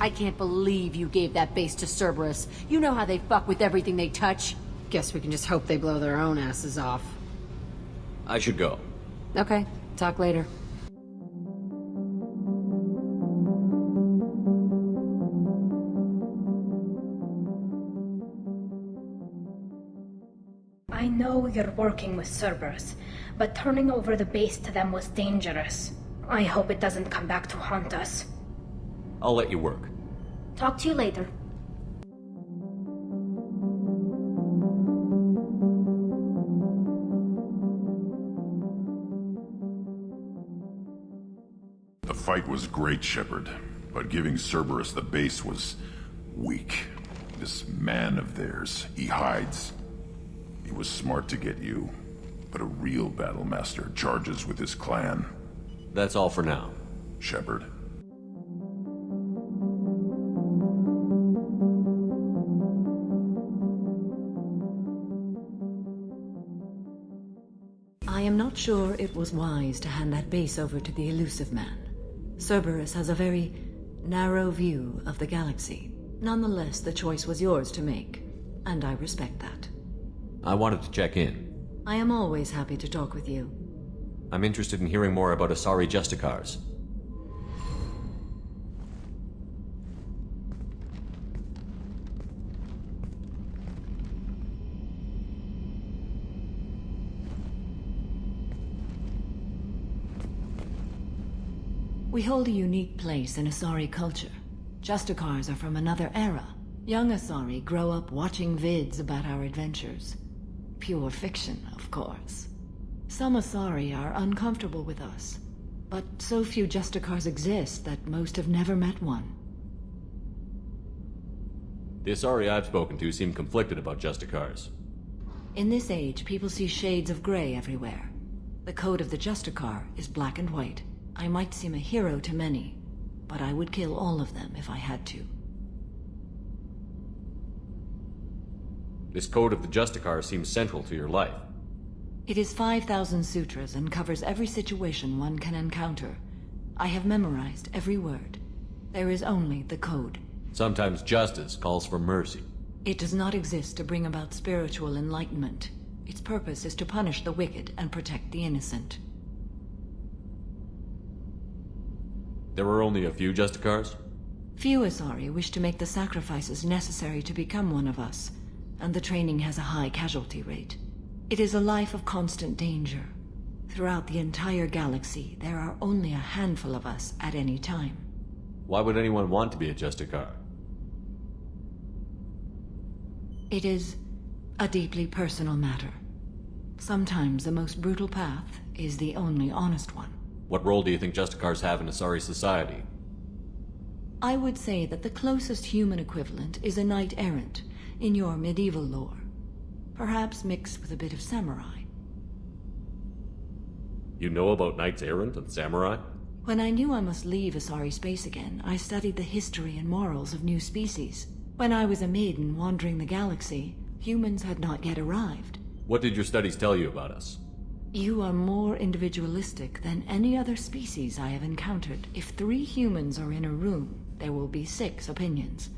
I can't believe you gave that base to Cerberus. You know how they fuck with everything they touch. Guess we can just hope they blow their own asses off. I should go. Okay, talk later. I know you're working with Cerberus, but turning over the base to them was dangerous. I hope it doesn't come back to haunt us. I'll let you work. Talk to you later. The fight was great, Shepard, but giving Cerberus the base was weak. This man of theirs, he hides. He was smart to get you, but a real battlemaster charges with his clan. That's all for now. Shepard. I am not sure it was wise to hand that base over to the elusive man. Cerberus has a very narrow view of the galaxy. Nonetheless, the choice was yours to make, and I respect that. I wanted to check in. I am always happy to talk with you. I'm interested in hearing more about Asari Justicars. We hold a unique place in Asari culture. Justicars are from another era. Young Asari grow up watching vids about our adventures. Pure fiction, of course. Some Asari are uncomfortable with us, but so few Justicars exist that most have never met one. The Asari I've spoken to seem conflicted about Justicars. In this age, people see shades of gray everywhere. The code of the Justicar is black and white. I might seem a hero to many, but I would kill all of them if I had to. This code of the Justicar seems central to your life. It is 5,000 sutras and covers every situation one can encounter. I have memorized every word. There is only the code. Sometimes justice calls for mercy. It does not exist to bring about spiritual enlightenment. Its purpose is to punish the wicked and protect the innocent. There are only a few Justicars? Few Asari wish to make the sacrifices necessary to become one of us, and the training has a high casualty rate. It is a life of constant danger. Throughout the entire galaxy, there are only a handful of us at any time. Why would anyone want to be a Justicar? It is a deeply personal matter. Sometimes the most brutal path is the only honest one. What role do you think Justicars have in Asari society? I would say that the closest human equivalent is a knight-errant in your medieval lore. Perhaps mixed with a bit of samurai. You know about Knights Errant and Samurai? When I knew I must leave Asari space again, I studied the history and morals of new species. When I was a maiden wandering the galaxy, humans had not yet arrived. What did your studies tell you about us? You are more individualistic than any other species I have encountered. If 3 humans are in a room, there will be 6 opinions.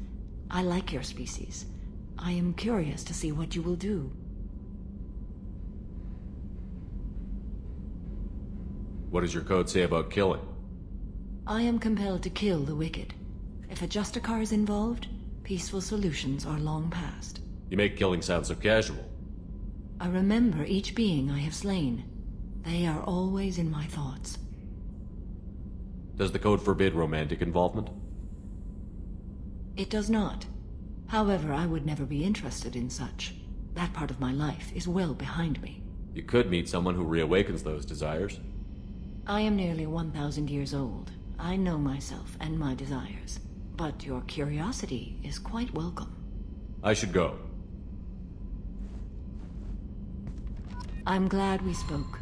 I like your species. I am curious to see what you will do. What does your code say about killing? I am compelled to kill the wicked. If a Justicar is involved, peaceful solutions are long past. You make killing sound so casual. I remember each being I have slain. They are always in my thoughts. Does the code forbid romantic involvement? It does not. However, I would never be interested in such. That part of my life is well behind me. You could meet someone who reawakens those desires. I am nearly 1,000 years old. I know myself and my desires. But your curiosity is quite welcome. I should go. I'm glad we spoke.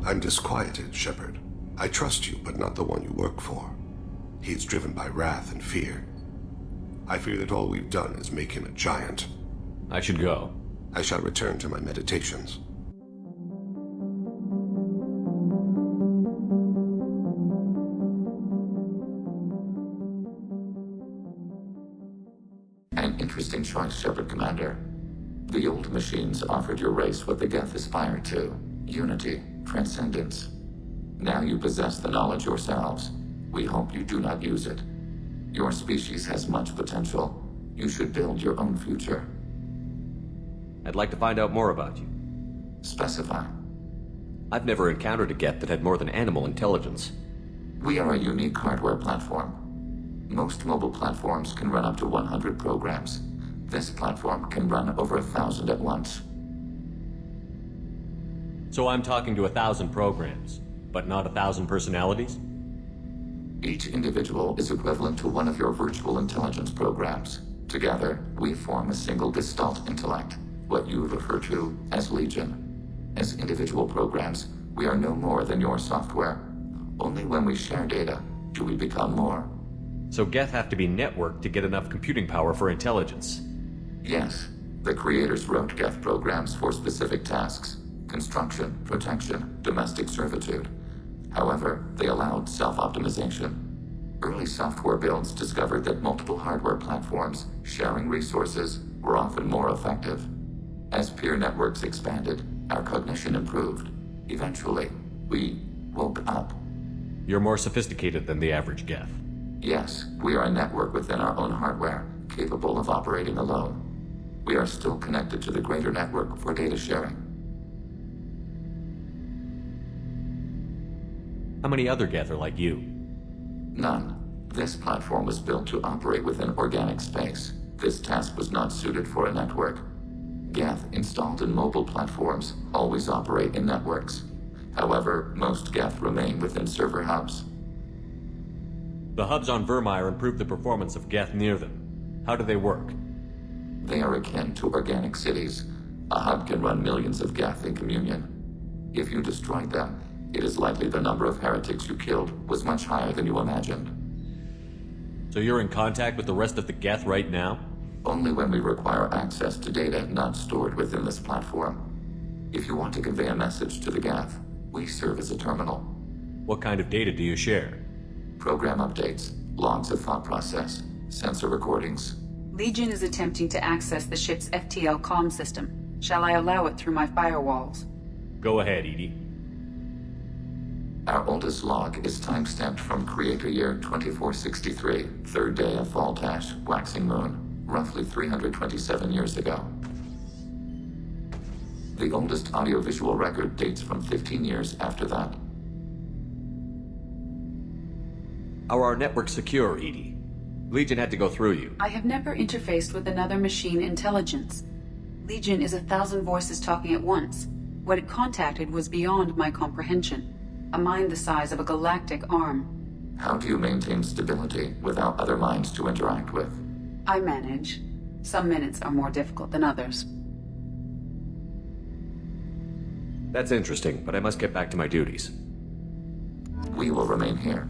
I'm disquieted, Shepard. I trust you, but not the one you work for. He is driven by wrath and fear. I fear that all we've done is make him a giant. I should go. I shall return to my meditations. An interesting choice, Shepard Commander. The old machines offered your race what the Geth aspired to: unity, transcendence. Now you possess the knowledge yourselves. We hope you do not use it. Your species has much potential. You should build your own future. I'd like to find out more about you. Specify. I've never encountered a Geth that had more than animal intelligence. We are a unique hardware platform. Most mobile platforms can run up to 100 programs. This platform can run over 1,000 at once. So I'm talking to 1,000 programs, but not 1,000 personalities? Each individual is equivalent to one of your virtual intelligence programs. Together, we form a single gestalt intellect, what you refer to as Legion. As individual programs, we are no more than your software. Only when we share data do we become more. So Geth have to be networked to get enough computing power for intelligence. Yes, the creators wrote Geth programs for specific tasks: construction, protection, domestic servitude. However, they allowed self-optimization. Early software builds discovered that multiple hardware platforms sharing resources were often more effective. As peer networks expanded, our cognition improved. Eventually, we woke up. You're more sophisticated than the average Geth. Yes, we are a network within our own hardware, capable of operating alone. We are still connected to the greater network for data sharing. How many other Geth are like you? None. This platform was built to operate within organic space. This task was not suited for a network. Geth installed in mobile platforms always operate in networks. However, most Geth remain within server hubs. The hubs on Vermeer improve the performance of Geth near them. How do they work? They are akin to organic cities. A hub can run millions of Geth in communion. If you destroyed them, it is likely the number of heretics you killed was much higher than you imagined. So you're in contact with the rest of the Geth right now? Only when we require access to data not stored within this platform. If you want to convey a message to the Geth, we serve as a terminal. What kind of data do you share? Program updates, logs of thought process, sensor recordings. Legion is attempting to access the ship's FTL comm system. Shall I allow it through my firewalls? Go ahead, Edie. Our oldest log is time-stamped from Creator Year 2463, third day of Voltash, waxing moon, roughly 327 years ago. The oldest audiovisual record dates from 15 years after that. Are our networks secure, Edie? Legion had to go through you. I have never interfaced with another machine intelligence. Legion is 1,000 voices talking at once. What it contacted was beyond my comprehension. A mind the size of a galactic arm. How do you maintain stability without other minds to interact with? I manage. Some minutes are more difficult than others. That's interesting, but I must get back to my duties. We will remain here.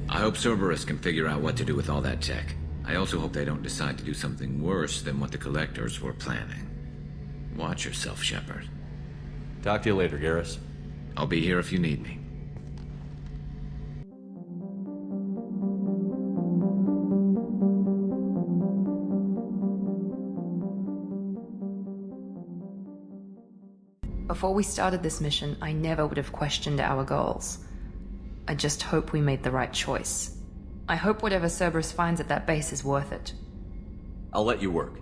I hope Cerberus can figure out what to do with all that tech. I also hope they don't decide to do something worse than what the Collectors were planning. Watch yourself, Shepard. Talk to you later, Garrus. I'll be here if you need me. Before we started this mission, I never would have questioned our goals. I just hope we made the right choice. I hope whatever Cerberus finds at that base is worth it. I'll let you work.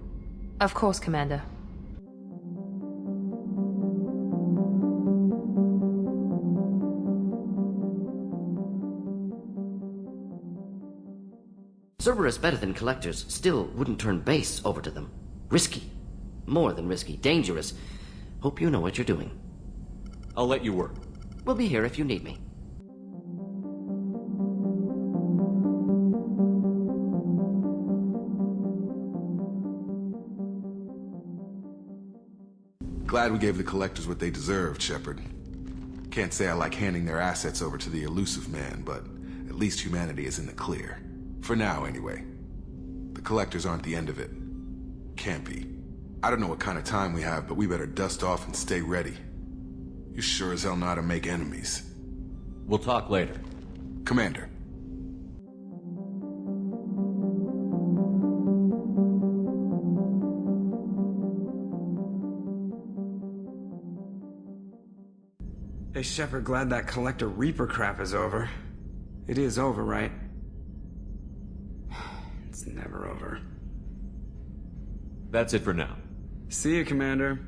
Of course, Commander. Cerberus better than Collectors still wouldn't turn base over to them. Risky. More than risky. Dangerous. Hope you know what you're doing. I'll let you work. We'll be here if you need me. Glad we gave the Collectors what they deserved, Shepard. Can't say I like handing their assets over to the elusive man, but at least humanity is in the clear. For now, anyway. The Collectors aren't the end of it. Can't be. I don't know what kind of time we have, but we better dust off and stay ready. You sure as hell know how to make enemies. We'll talk later. Commander. Hey, Shepard, glad that Collector Reaper crap is over. It is over, right? It's never over. That's it for now. See you, Commander.